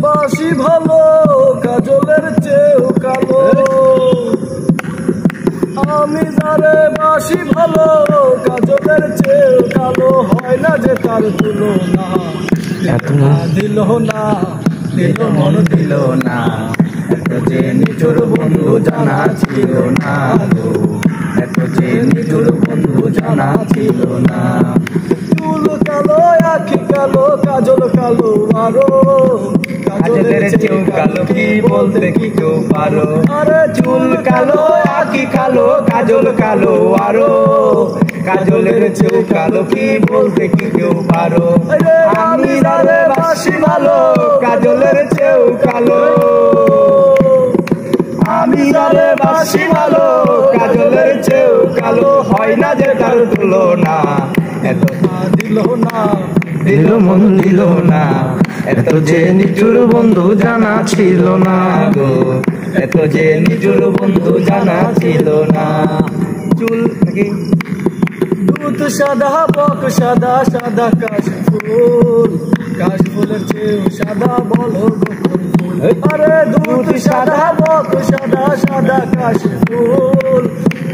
বাসি ভালো কাজলের চেয়েও কালো, আমি যারে বাসি ভালো কাজলের চেয়েও কালো, হয় না যে তার তুলনা। এত না দিল না, দিল মন দিল না, এত যে নিঠুর বন্ধু জানা ছিল না গো, এত যে নিঠুর বন্ধু জানা ছিল না। চুল কালো আখি কালো কাজল কালো আরো, কাজলের চেয়েও কালো কি বলতে কি কেউ পারো। আরে চুল কালো আখি কালো কাজল কালো আরো, কাজলের চেয়েও কালো কি বলতে কি কেউ পারো। আমি যারে বাসি ভালো কাজলের চেয়েও কালো, আমি যারে বাসি ভালো কাজলের চেয়েও কালো, হয় না যে তার তুলনা। এত দিল না, দিল মন দিল না, এত যে নিঠুর বন্ধু জানা ছিল না গো, এত যে নিঠুর বন্ধু জানা ছিল না। চুল নাকি দুধ সাদা বক সাদা সাদা কাশফুল, কাশফুলের চেয়েও সাদা বলো গোপন ফুল। আরে দুধ সাদা বক সাদা সাদা কাশফুল,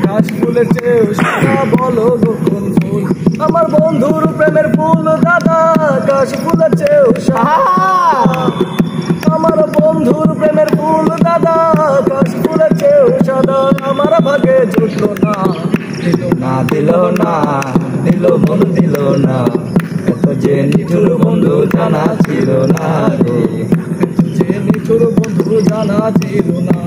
কাশফুলের চেয়েও সাদা বলো গোপন ফুল। আমার বন্ধুর প্রেমের ফুল দাদা কাশফুলের চেয়েও সাদা, আমার বন্ধুর প্রেমের ফুল দাদা কাশফুলের চেয়েও সাদা, আমার ভাগে জুটলো না, দিল না দিল না, দিল মন দিল না, এত যে নিঠুর বন্ধু জানা ছিল না গো, এত যে নিঠুর বন্ধু জানা ছিল না।